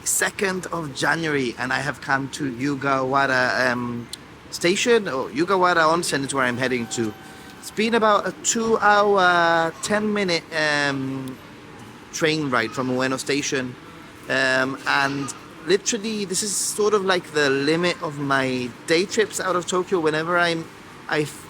2nd of January and I have come to Yugawara station, or Yugawara Onsen is where I'm heading to. It's been about a 2-hour, 10-minute train ride from Ueno station, and literally this is sort of like the limit of my day trips out of Tokyo. Whenever I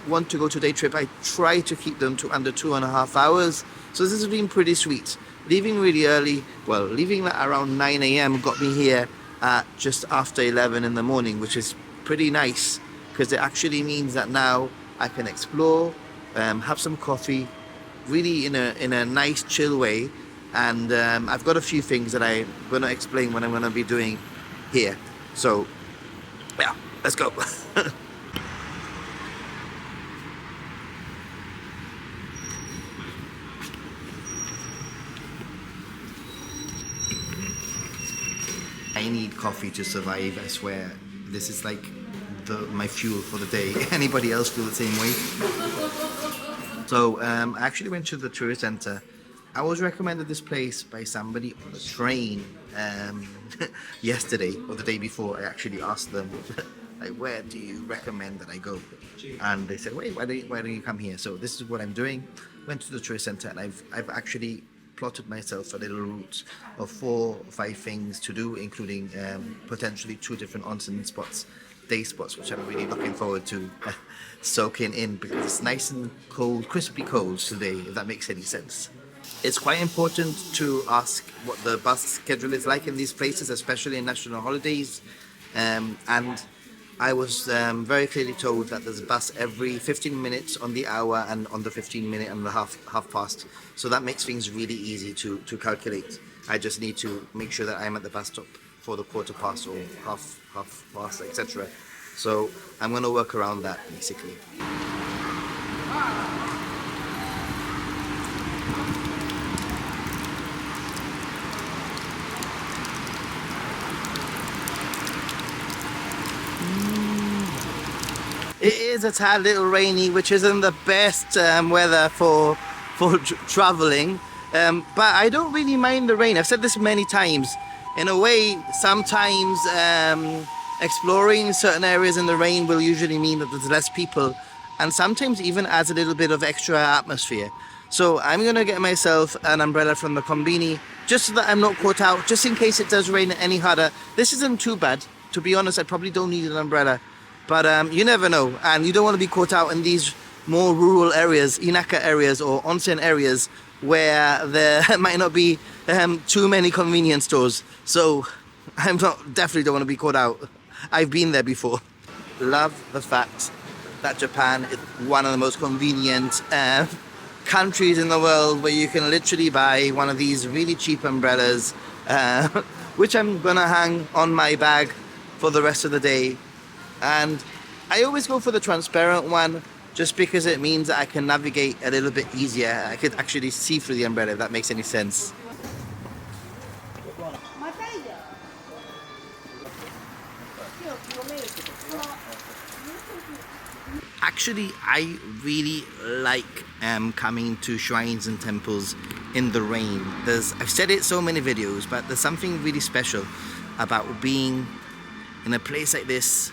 want to go to day trip, I try to keep them to under 2.5 hours. So this has been pretty sweet. Leaving really early, well, leaving at around 9 a.m. got me here at just after 11 in the morning, which is pretty nice because it actually means that now I can explore, have some coffee, really in a nice chill way. And I've got a few things that I'm going to explain what I'm going to be doing here. So, yeah, let's go. I need coffee to survive, I swear. This is like my fuel for the day. Anybody else feel the same way? So, I actually went to the tourist center. I was recommended this place by somebody on the train yesterday or the day before. I actually asked them, like, where do you recommend that I go? And they said, wait, why don't you come here? So this is what I'm doing. Went to the tourist center and I've actually plotted myself a little route of 4 or 5 things to do, including potentially 2 different onsen spots, day spots, which I'm really looking forward to soaking in because it's nice and cold, crispy cold today, if that makes any sense. It's quite important to ask what the bus schedule is like in these places, especially in national holidays. And I was very clearly told that there's a bus every 15 minutes on the hour and on the 15 minute and the half past. So that makes things really easy to calculate. I just need to make sure that I'm at the bus stop for the quarter past or half past, etc. So I'm going to work around that basically. It is a tad little rainy, which isn't the best weather for traveling, but I don't really mind the rain. I've said this many times. In a way, sometimes exploring certain areas in the rain will usually mean that there's less people, and sometimes even adds a little bit of extra atmosphere. So I'm gonna get myself an umbrella from the Konbini, just so that I'm not caught out, just in case it does rain any harder. This isn't too bad. To be honest, I probably don't need an umbrella. But you never know, and you don't want to be caught out in these more rural areas, inaka areas or onsen areas where there might not be too many convenience stores. So definitely don't want to be caught out. I've been there before. Love the fact that Japan is one of the most convenient countries in the world where you can literally buy one of these really cheap umbrellas, which I'm gonna hang on my bag for the rest of the day. And I always go for the transparent one just because it means that I can navigate a little bit easier. I could actually see through the umbrella, if that makes any sense. Actually, I really like coming to shrines and temples in the rain. I've said it so many videos, but there's something really special about being in a place like this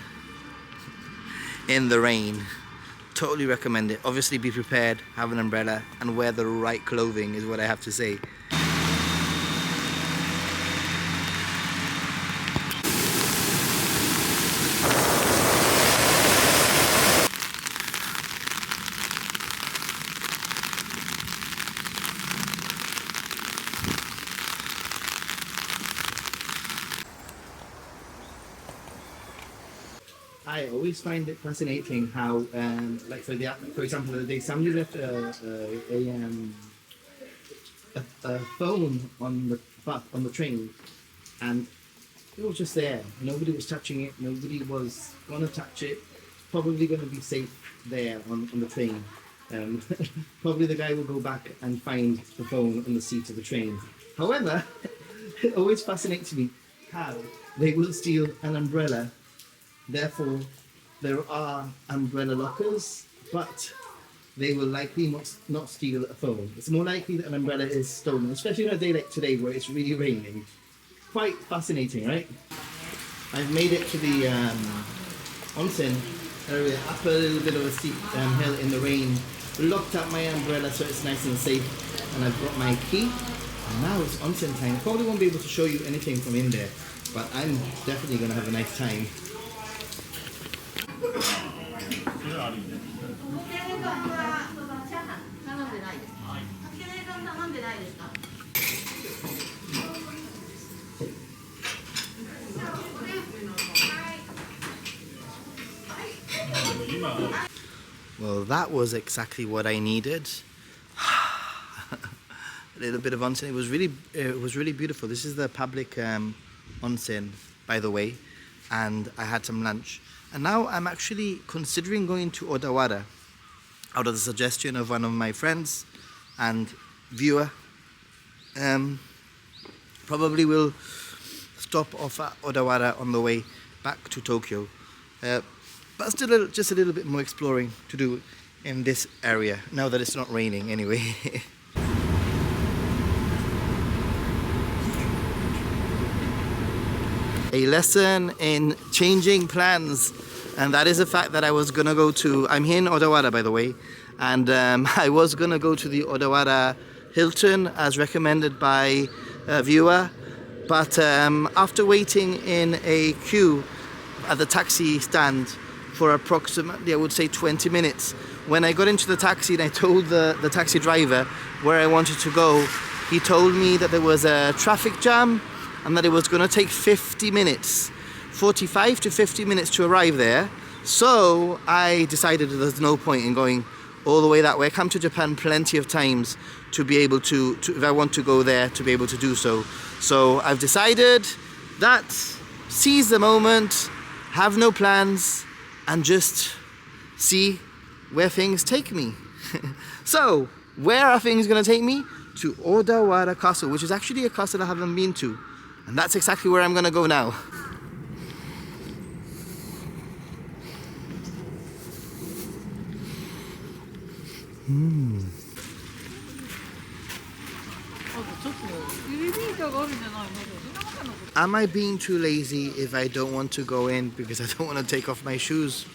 in the rain. Totally recommend it. Obviously be prepared, have an umbrella, and wear the right clothing is what I have to say. I always find it fascinating how, like for example, the other day somebody left a phone on the train, and it was just there. Nobody was touching it. Nobody was gonna touch it. Probably gonna be safe there on the train. Probably the guy will go back and find the phone on the seat of the train. However, it always fascinates me how they will steal an umbrella. Therefore, there are umbrella lockers, but they will likely not steal a phone. It's more likely that an umbrella is stolen, especially on a day like today where it's really raining. quite fascinating, right? I've made it to the onsen area, up a little bit of a steep hill in the rain, locked up my umbrella so it's nice and safe, and I've got my key, and now it's onsen time. I probably won't be able to show you anything from in there, but I'm definitely going to have a nice time. Well, that was exactly what I needed. A little bit of onsen. It was really beautiful. This is the public onsen, by the way, and I had some lunch. And now I'm actually considering going to Odawara out of the suggestion of one of my friends and viewer. Probably will stop off at Odawara on the way back to Tokyo. But still just a little bit more exploring to do in this area, now that it's not raining anyway. A lesson in changing plans, and that is the fact that I was gonna go to, I'm here in Odawara by the way, and I was gonna go to the Odawara Hilton as recommended by a viewer, but after waiting in a queue at the taxi stand for approximately, I would say 20 minutes. When I got into the taxi and I told the taxi driver where I wanted to go, he told me that there was a traffic jam and that it was going to take 50 minutes, 45 to 50 minutes to arrive there. So I decided that there's no point in going all the way that way. I come to Japan plenty of times to be able to if I want to go there, to be able to do so. So I've decided that seize the moment, have no plans, and just see where things take me. So, where are things going to take me? To Odawara Castle, which is actually a castle I haven't been to. And that's exactly where I'm going to go now. Am I being too lazy if I don't want to go in because I don't want to take off my shoes?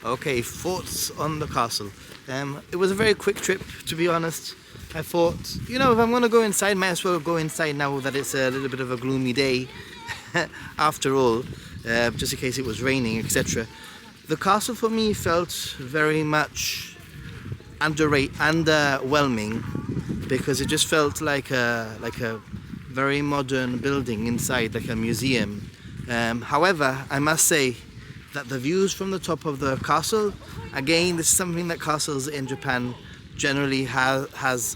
Okay, thoughts on the castle. It was a very quick trip, to be honest. I thought, you know, if I'm going to go inside, might as well go inside now that it's a little bit of a gloomy day. After all, just in case it was raining, etc. The castle for me felt very much underwhelming because it just felt like a very modern building inside, like a museum. However, I must say that the views from the top of the castle, again, this is something that castles in Japan generally has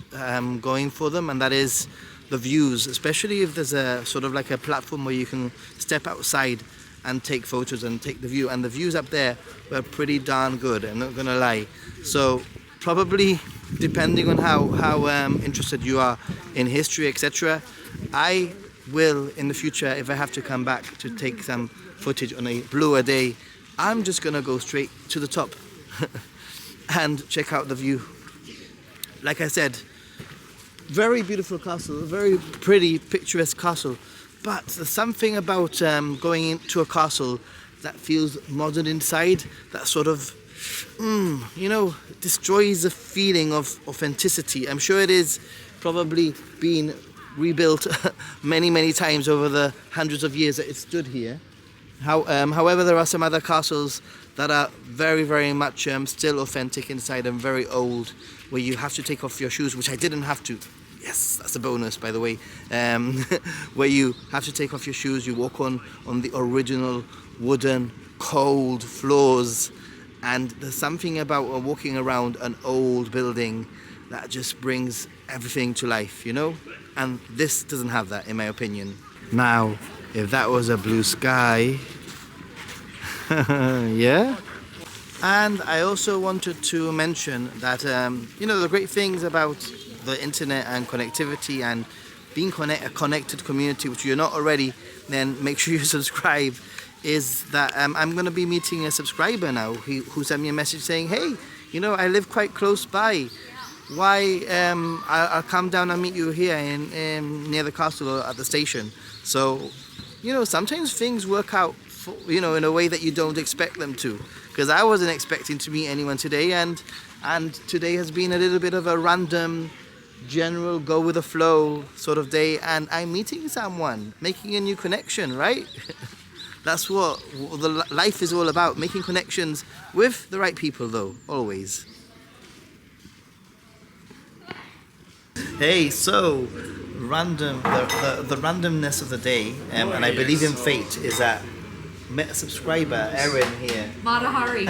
going for them, and that is the views, especially if there's a sort of like a platform where you can step outside and take photos and take the view, and the views up there were pretty darn good, I'm not gonna lie. So probably depending on how interested you are in history, etc., I will in the future, if I have to come back to take some footage on a bluer day, I'm just gonna go straight to the top and check out the view. Like I said, very beautiful castle, very pretty, picturesque castle, but there's something about going into a castle that feels modern inside, that sort of, you know, destroys the feeling of authenticity. I'm sure it is probably been rebuilt many times over the hundreds of years that it stood here. However, there are some other castles that are very much still authentic inside and very old, where you have to take off your shoes, which I didn't have to. Yes, that's a bonus, by the way. Where you have to take off your shoes, you walk on the original wooden, cold floors, and there's something about walking around an old building that just brings everything to life, you know? And this doesn't have that, in my opinion. Now, if that was a blue sky, yeah? And I also wanted to mention that, you know, the great things about the internet and connectivity and being a connected community, which you're not already, then make sure you subscribe, is that I'm going to be meeting a subscriber now who sent me a message saying, hey, you know, I live quite close by. Why, I'll come down and meet you here in near the castle or at the station. So, you know, sometimes things work out, you know, in a way that you don't expect them to. Because I wasn't expecting to meet anyone today, and today has been a little bit of a random, general, go with the flow sort of day, and I'm meeting someone, making a new connection, right? That's what life is all about, making connections with the right people, though, always. Hey, so random, the randomness of the day, and I believe in fate, is that met a subscriber, Erin, here. Matahari.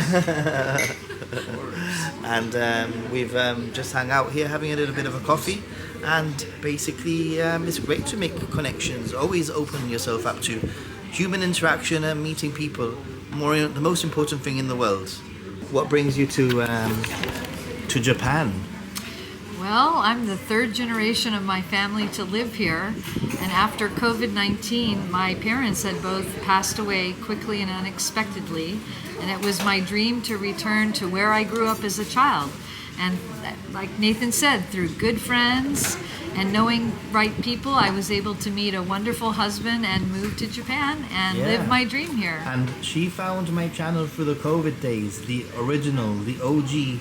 And we've just hung out here having a little bit of a coffee, and basically it's great to make connections. Always open yourself up to human interaction and meeting people. The most important thing in the world. What brings you to Japan? Well, I'm the third generation of my family to live here, and after COVID-19, my parents had both passed away quickly and unexpectedly, and it was my dream to return to where I grew up as a child. And like Nathan said, through good friends and knowing right people, I was able to meet a wonderful husband and move to Japan and live my dream here. And she found my channel through the COVID days, the original, the OG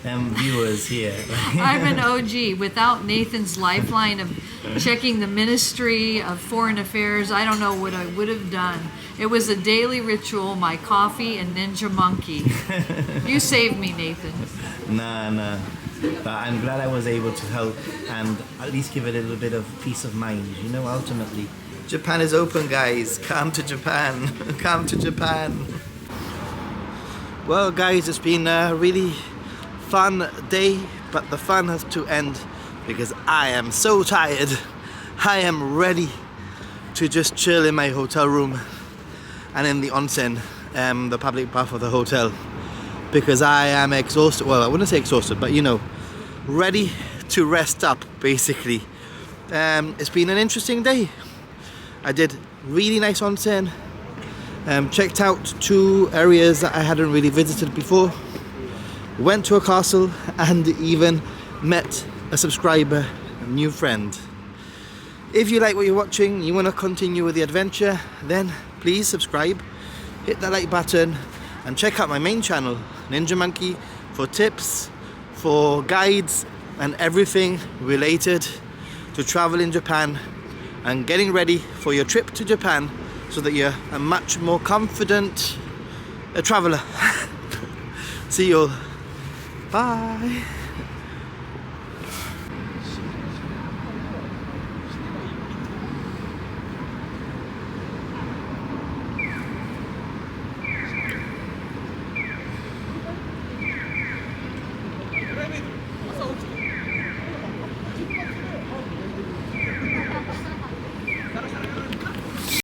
viewers here. I'm an OG. Without Nathan's lifeline of checking the Ministry of Foreign Affairs, I don't know what I would have done. It was a daily ritual, my coffee and Ninja Monkey. You saved me, Nathan. Nah. But I'm glad I was able to help and at least give it a little bit of peace of mind, you know, ultimately. Japan is open, guys. Come to Japan. Come to Japan. Well, guys, it's been a really fun day, but the fun has to end because I am so tired. I am ready to just chill in my hotel room and in the onsen, the public bath of the hotel, because I am exhausted. Well, I wouldn't say exhausted, but you know, ready to rest up, basically. It's been an interesting day. I did really nice onsen, checked out 2 areas that I hadn't really visited before, went to a castle, and even met a subscriber, a new friend. If you like what you're watching, you want to continue with the adventure, then please subscribe, hit that like button, and check out my main channel, Ninja Monkey, for tips, for guides, and everything related to travel in Japan and getting ready for your trip to Japan so that you're a much more confident traveler. See you all. Bye.